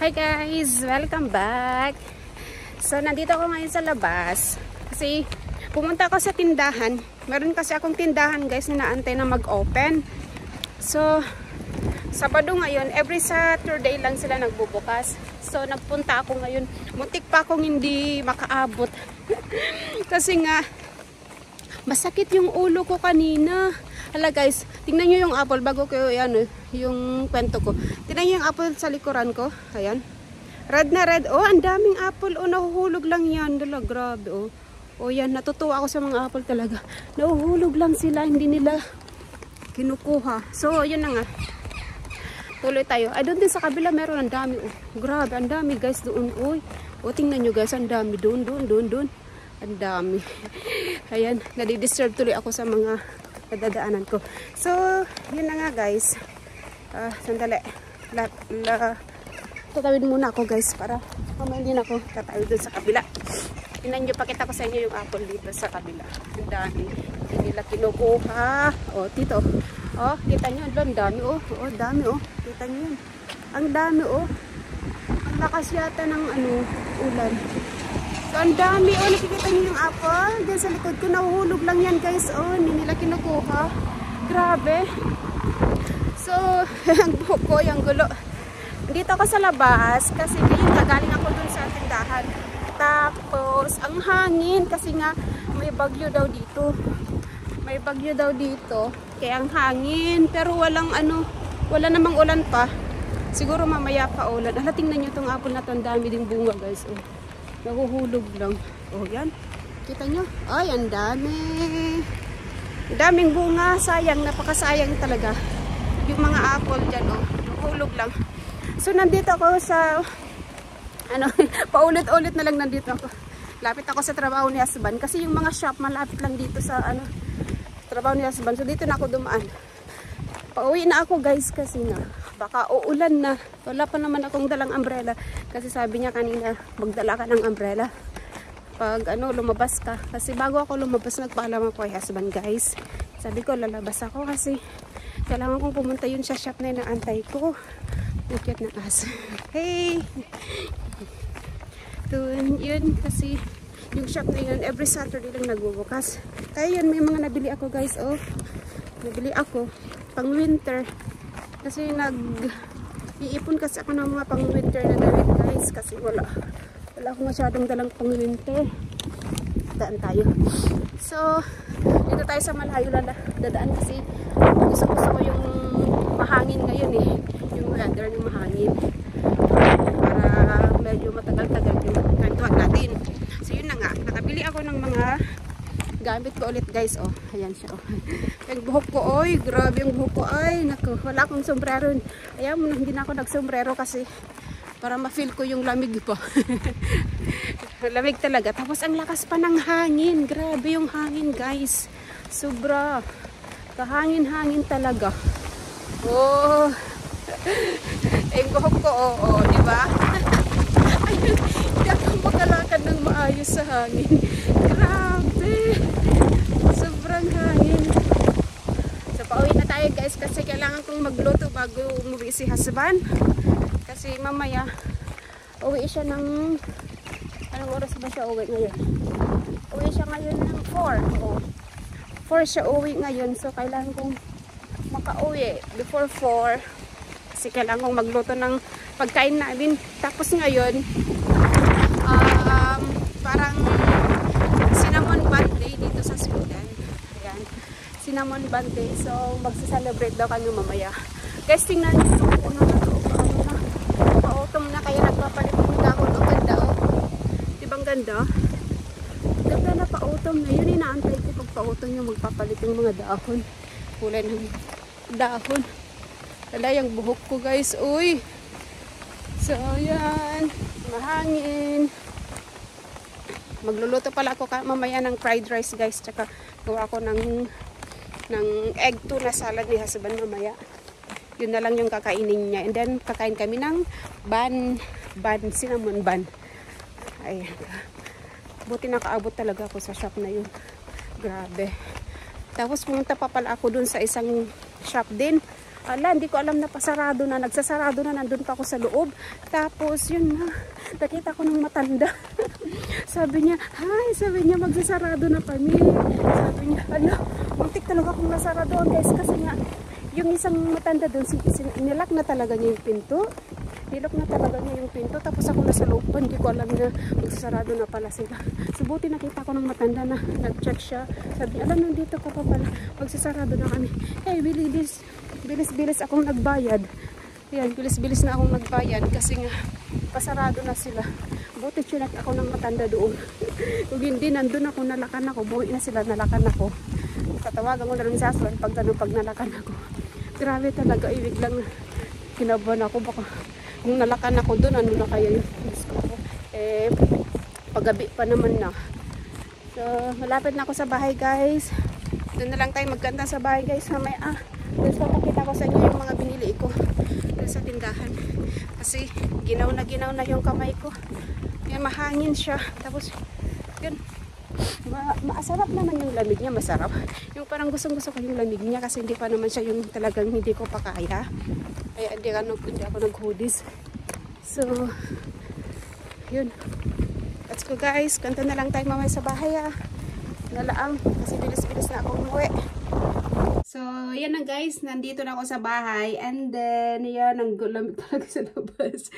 Hi guys! Welcome back! So, nandito ako ngayon sa labas. Kasi, pumunta ako sa tindahan. Meron kasi akong tindahan guys na naantay na mag-open. So, Sabado ngayon, every Saturday lang sila nagbubukas. So, nagpunta ako ngayon. Muntik pa akong hindi makaabot. Kasi nga, masakit yung ulo ko kanina. Hala guys, tingnan nyo yung apple bago ko yung kwento ko. Tingnan nyo yung apple sa likuran ko. Ayan. Red na red. Oh, ang daming apple. Oh, nahuhulog lang yan. Dala, grabe. Oh. Oh, yan. Natutuwa ako sa mga apple talaga. Nahuhulog lang sila. Hindi nila kinukuha. So, yun na nga. Tuloy tayo. Ay, doon din sa kabila meron ang dami. Oh, grabe. Ang dami guys doon. Uy. Oh, tingnan nyo guys. Ang dami. Doon. Ang dami. Ayan. Nadi-disturb tuloy ako sa mga nadadaanan ko. So, yun na nga guys. Sandali. Tatawid muna ako guys para mamaya din ako tatawid dun sa kabila. Tingnan nyo, pakita ko sa inyo yung apple dito sa kabila. Ang dami. Hindi nila kinukuha. O, tito. O, kita nyo. Ang dami o. O, dami o. Kita nyo yun. Ang dami o. Ang lakas yata ng ulan. So, ang dami o. Nakikita nyo yung apple. Diyan sa likod ko. Nahuhulog lang yan guys. O, hindi nila kinukuha. Grabe. So, ang buhok ko, yung gulo. Dito ako sa labas kasi ngayon galing ako dun sa tindahan. Tapos, ang hangin kasi nga may bagyo daw dito. May bagyo daw dito. Kaya ang hangin. Pero walang wala namang ulan pa. Siguro mamaya pa ulan. Hala, tingnan nyo itong apple na ito. Ang dami ding bunga guys. Oh. Nahuhulog lang. Oh, yan. Kita nyo? Ay, ang dami. Ang daming bunga. Sayang. Napakasayang talaga. Yung mga apple dyan. Oh. Nahuhulog lang. So, nandito ako sa paulit-ulit na lang nandito ako. Lapit ako sa trabaho ni husband kasi yung mga shop malapit lang dito sa trabaho ni husband. So dito na ako dumaan. Pauwi na ako guys kasi nga baka uulan na. Wala pa naman akong dalang umbrella kasi sabi niya kanina magdala ka ng umbrella pag lumabas ka. Kasi bago ako lumabas nagpaalam ako kay husband guys. Sabi ko lalabas ako kasi kailangan kong pumunta yun sa shop na inaantay ko. Nakit na aso. Hey! Doon yun kasi yung shop na yun every Saturday lang nagbubukas. Kaya yun may mga nabili ako guys. Oh, nabili ako pang winter. Kasi iipon kasi ako ng mga pang winter na damit guys. Kasi wala akong masyadong dalang pang winter. Daan tayo. So, dito tayo sa malayo dadaan kasi gusto ko yung mahangin ngayon eh. Yung weather ng mahangin. Para medyo matagal-tagal yung kwentuhan natin. So yun na nga. Nakabili ako ng mga gamit ko ulit guys. Oh, ayan siya. Oh. Yung buhok ko. Oy, grabe yung buhok ko. Ay, naku. Wala akong sombrero. Ayan, hindi na ako nagsombrero kasi para ma-feel ko yung lamig pa. Lamig talaga. Tapos ang lakas pa ng hangin. Grabe yung hangin guys. Sobra. Kahangin-hangin talaga. Oh. Yung buhok ko. Oh, di ba? Ayun, hindi ako makalakad ng maayos sa hangin. Grabe. Sobrang hangin. So, pauwi na tayo guys kasi kailangan kong magluto bago umuwi si husband. Kasi mamaya, uwi siya ng anong oras ba siya uwi ngayon? Uwi siya ngayon ng 4. Oh. 4 siya uwi ngayon. So, kailangan kong makauwi before 4. Kasi kailangan kong magluto ng pagkain namin. Tapos ngayon, parang cinnamon bun day dito sa Sweden. Ayan. Cinnamon bun day. So, magsa-celebrate daw kami mamaya. Guys, tingnan nyo itong puno na ito. Pa-autumn na kaya nagpapalit ng dahon. Ang ganda, oh. Diba ang ganda? Ganda na pa-autumn na. Yun inaantay ko pag pa-autumn yung magpapalit ng mga dahon. Kulay ng dahon. Wala yung buhok ko guys. Uy! So, ayan. Mahangin. Magluluto pala ako mamaya ng fried rice guys. Tsaka gawa ko ng egg tuna salad ni husband mamaya. Yun na lang yung kakainin niya. And then, kakain kami ng cinnamon bun. Ayan. Buti nakaabot talaga ako sa shop na yun. Grabe. Tapos pumunta pa pala ako dun sa isang shop din. Ala, hindi ko alam na pasarado na. Nagsasarado na. Nandun pa ako sa loob. Tapos, yun na. Nakita ko ng matanda. Sabi niya, hi, sabi niya, magsasarado na kami. Sabi niya, ala, muntik talaga akong nasaradoan guys. Kasi nga, yung isang matanda doon, nilak na talaga niya yung pinto. Nilak na talaga niya yung pinto. Tapos ako nasa loob pa, hindi ko alam na magsasarado na pala sila. Subuti nakita ko ng matanda na nag-check siya. Sabi, alam, nandito ka pa pala. Magsasarado na kami. Hey, bilis akong nagbayad. Ayan, bilis na akong nagbayad. Kasi nga, pasarado na sila. Buti chinek ako ng matanda doon. Kung hindi, nandun ako, nalakan ako. Buhay na sila, nalakan ako. Katawagan ko na lang sa aswan pag nalakan ako. Grabe talaga, ibig lang kinabahan ako. Baka kung nalakan ako doon, ano na kaya yung gusto ko. Eh, paggabi pa naman na. So, malapit na ako sa bahay guys. Doon na lang tayo magkanta sa bahay guys. Mamaya, guys, papakita ko sa inyo yung mga binili ko doon sa tindahan. Kasi, ginaw na yung kamay ko. Yan, mahangin siya. Tapos, yun, masarap naman yung lamig niya, masarap. Yung parang gusto ko yung lamig niya kasi hindi pa naman siya yung talagang hindi ko pa kaya. Kaya hindi ako nag-hoodies. So, yun. Let's go guys. Kanta na lang tayo mamaya sa bahay nalaang kasi bilis na ako umuwi. So, yan na guys. Nandito na ako sa bahay. And then, yan, ang lamig talaga sa labas.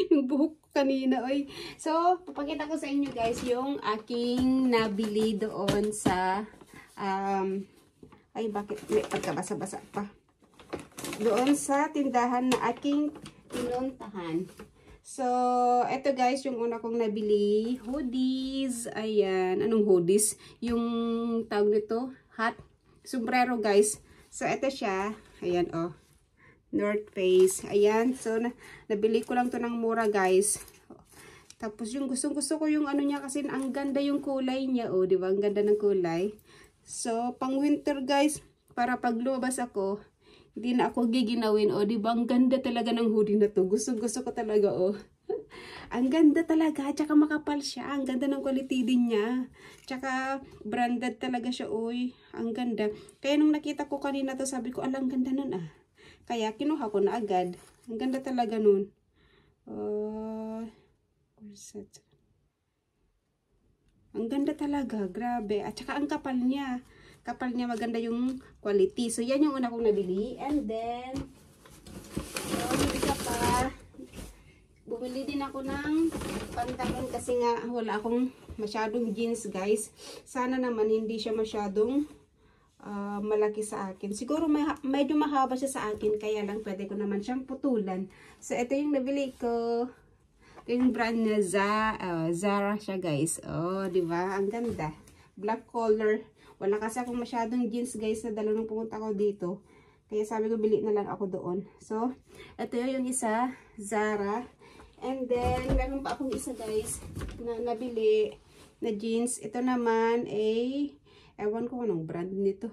Yung buhok kanina, oy. So, papakita ko sa inyo guys yung aking nabili doon sa ay, bakit may pagkabasa-basa pa. Doon sa tindahan na aking pinuntahan. So, eto guys, yung una kong nabili, hoodies. Ayan, anong hoodies? Yung tawag nito, hat, sombrero guys. So, eto siya. Ayan, oh. North Face. Ayan. So, nabili ko lang to ng mura guys. Tapos, yung gusto ko yung ano niya kasi ang ganda yung kulay niya. Oh, di ba? Ang ganda ng kulay. So, pang winter guys, para pag lumabas ako, hindi na ako giginawin. O, di ba? Ang ganda talaga ng hoodie na to. Gusto ko talaga, oh. Ang ganda talaga. Tsaka makapal siya. Ang ganda ng quality din niya. Tsaka branded talaga siya, oy. Ang ganda. Kaya nung nakita ko kanina to, sabi ko, alang ganda nun Kaya kinuha ko na agad. Ang ganda talaga nun. Ang ganda talaga. Grabe. At tsaka ang kapal niya. Kapal niya, maganda yung quality. So, yan yung una kong nabili. And then, isa pa, bumili din ako ng pantalon kasi nga wala akong masyadong jeans guys. Sana naman hindi siya masyadong malaki sa akin. Siguro medyo mahaba siya sa akin. Kaya lang pwede ko naman siyang putulan. So, ito yung nabili ko. Ito yung brand na Zara siya guys. Oh, di ba? Ang ganda. Black color. Wala kasi akong masyadong jeans guys na dala nung pumunta ko dito. Kaya sabi ko bili na lang ako doon. So, ito yung isa. Zara. And then, meron pa akong isa guys na nabili na jeans. Ito naman ay ewan ko anong brand nito.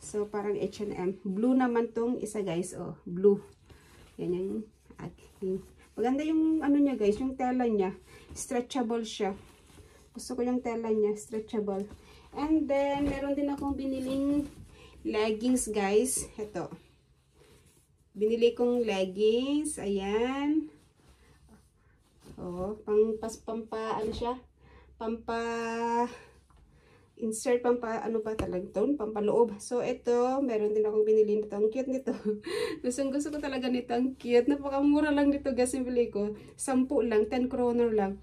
So, parang H&M. Blue naman tong isa guys. Oh, blue. Yan yung aking. Maganda yung ano niya guys. Yung tela niya. Stretchable siya. Gusto ko yung tela niya. Stretchable. And then, meron din akong biniling leggings guys. Ito. Binili kong leggings. Ayan. Oh, ano siya? Insert ano ba talaga ito? Pampaloob. So, ito, meron din akong binili nito. Ang cute nito. Gusto ko talaga nito. Ang cute. Napakamura lang nito guys. Bili ko. 10 lang. 10 kroner lang.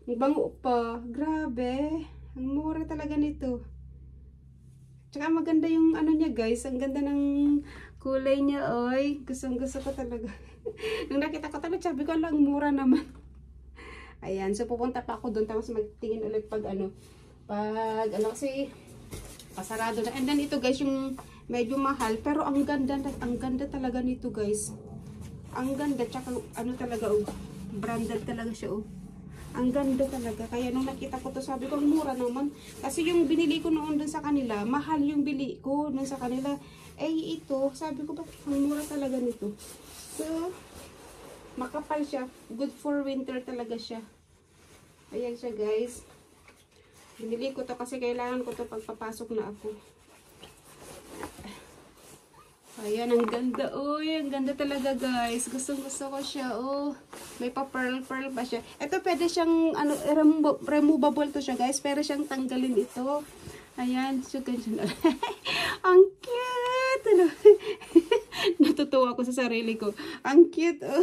Ang bango pa. Grabe. Ang mura talaga nito. Tsaka maganda yung ano niya guys. Ang ganda ng kulay niya. Oy. Gusto ko talaga. Nung nakita ko talaga, sabi ko lang, mura naman. Ayan. So, pupunta pa ako doon. Tapos magtingin ulit pag kasi pasarado na. And then ito guys, yung medyo mahal. Pero ang ganda talaga nito guys. Ang ganda. Tsaka ano talaga, branded talaga siya, Ang ganda talaga. Kaya nung nakita ko to, sabi ko, mura naman. Kasi yung binili ko noon dun sa kanila, mahal yung bili ko dun sa kanila. Eh, ito, sabi ko, ang mura talaga nito. So, makapal siya. Good for winter talaga siya. Ayan siya, guys. Binili ko to kasi kailangan ko to pagpapasok na ako. Ayan, ang ganda. Uy, ang ganda talaga guys. Gustong-gusto ko siya. Oh, may pa-pearl pa siya. Ito pwede siyang ano, removable to siya guys. Pero siyang tanggalin ito. Ayan, so ganyan. Ang cute. Ano? Natutuwa ako sa sarili ko. Ang cute. Oh.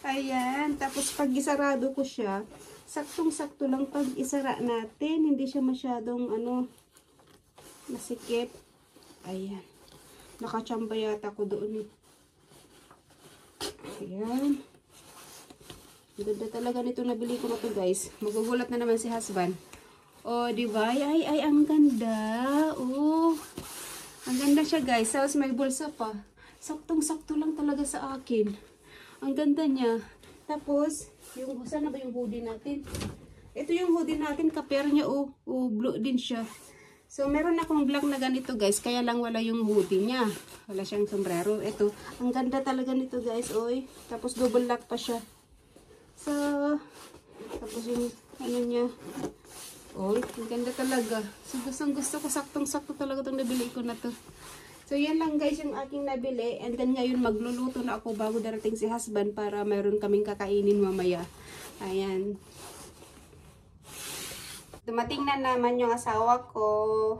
Ayan, tapos pag isarado ko siya, saktong-sakto lang pag isara natin. Hindi siya masyadong ano, masikip. Ayan. Nakachamba yata ko doon. Ayan. Ganda talaga nito, nabili ko na to guys. Magugulat na naman si husband. Oh, diba? Ay, ang ganda. Oh. Ang ganda siya guys. Tapos may bulsa pa. Saktong-sakto lang talaga sa akin. Ang ganda niya. Tapos, saan na ba yung hoodie natin? Ito yung hoodie natin. Kaper niya. Oh, blue din siya. So, meron akong black na ganito guys. Kaya lang wala yung hoodie niya. Wala siyang sombrero. Ito. Ang ganda talaga nito guys. Oy. Tapos double lock pa siya. So, tapos yung ano niya. Oy. Ang ganda talaga. So, gusto ko. Saktong-sakto talaga itong nabili ko na to. So, yan lang guys yung aking nabili. And then ngayon magluluto na ako bago darating si husband para meron kaming kakainin mamaya. Ayan. Dumating na naman yung asawa ko.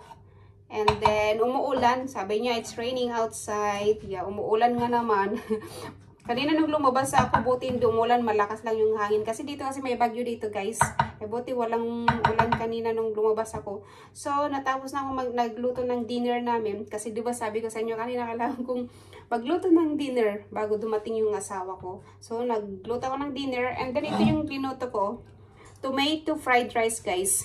And then, umuulan. Sabi niya, it's raining outside. Yeah, umuulan nga naman. Kanina nung lumabas ako, buti hindi umulan. Malakas lang yung hangin. Kasi dito kasi may bagyo dito, guys. Buti walang ulan kanina nung lumabas ako. So, natapos na ako nagluto ng dinner namin. Kasi diba sabi ko sa inyo, kanina kailangan kong magluto ng dinner bago dumating yung asawa ko. So, nagluto ako ng dinner. And then, ito yung linuto ko. Tomato fried rice, guys.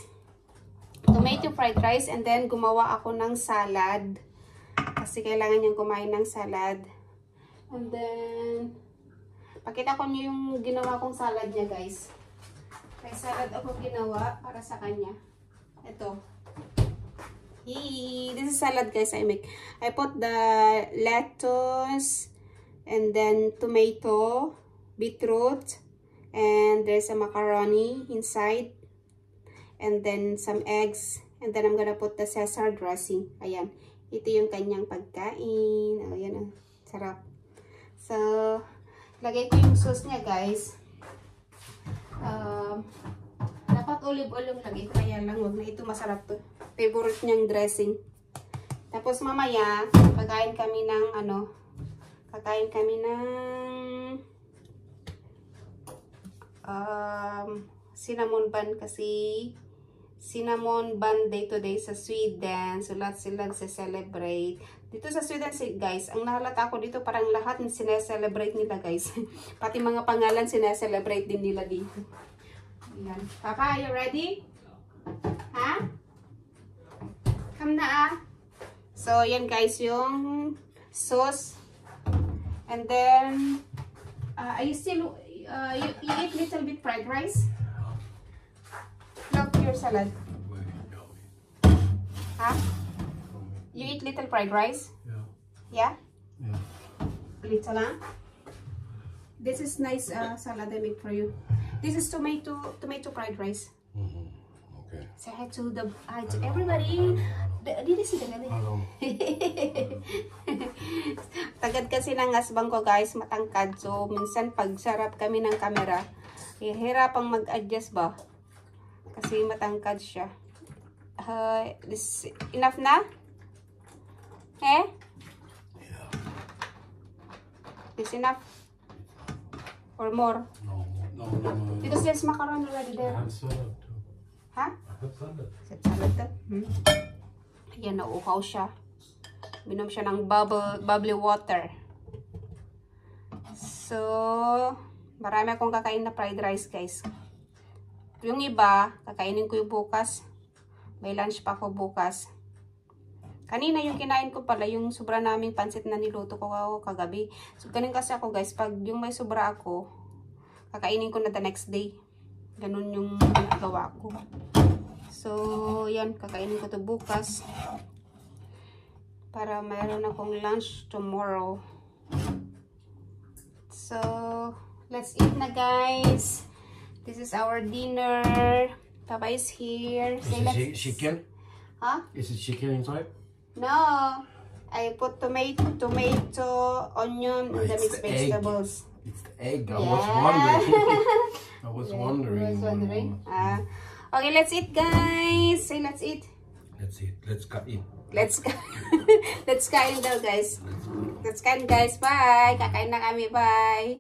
Tomato fried rice, and then gumawa ako ng salad kasi kailangan niyang kumain ng salad. And then pakita ko niyo yung ginawa kong salad niya guys. May salad ako ginawa para sa kanya. Ito. This is salad guys I make. I put the lettuce and then tomato, beetroot, and there's a macaroni inside. And then some eggs. And then I'm gonna put the Caesar dressing. Ayan. Ito yung kanyang pagkain. Ayan. Sarap. So, lagay ko yung sauce niya guys. Dapat olive oil yung lagay. Kaya lang, wag na ito. Masarap to. Favorite niyang dressing. Tapos mamaya, kakain kami ng cinnamon bun kasi cinnamon bun day today sa Sweden. So, lahat sila celebrate. Dito sa Sweden, guys, ang nahalata ko dito, parang lahat sineselebrate nila, guys. Pati mga pangalan, sineselebrate din nila dito. Ayan. Papa, are you ready? Ha? Come na, ah. So, yan, guys, yung sauce. And then, you eat little bit fried rice? Love your salad. Huh? You eat little fried rice? Yeah. Yeah? Yeah. Little lang? This is nice salad I make for you. This is tomato fried rice. Okay. Say hi to everybody. Did you see the Hello. Tagad kasi ng asbang ko guys, matangkad. So, minsan pag sarap kami ng camera, hirapang mag-adjust ba? Kasi matangkad siya. This enough na? Eh? Yeah. This enough? Or more? No. Because there's macaroni already I there. have salad too. Ha? I have salad. Salad to? Ayan, nauuhaw siya. Minom siya ng bubbly water. So, marami akong kakain na fried rice, guys. Yung iba, kakainin ko yung bukas. May lunch pa ako bukas. Kanina yung kinain ko pala, yung sobra naming pansit na niluto ko kagabi. So, ganun kasi ako, guys. Pag yung may sobra ako, kakainin ko na the next day. Ganun yung ginagawa ko. So, yan. Kakainin ko to bukas. Para mayroon akong lunch tomorrow. So, let's eat na, guys. This is our dinner. Papa is here. Is it chicken? Huh? Is it chicken inside? No. I put tomato, onion, and the It's mixed the egg. vegetables. It's the egg. I Yeah. was wondering. I was Yeah, wondering. I was wondering. Okay, let's eat, guys. Say, let's eat. Let's eat. Let's cut in. Let's let's kain daw, guys. Let's kain, guys. Bye. Kakain na kami. Bye.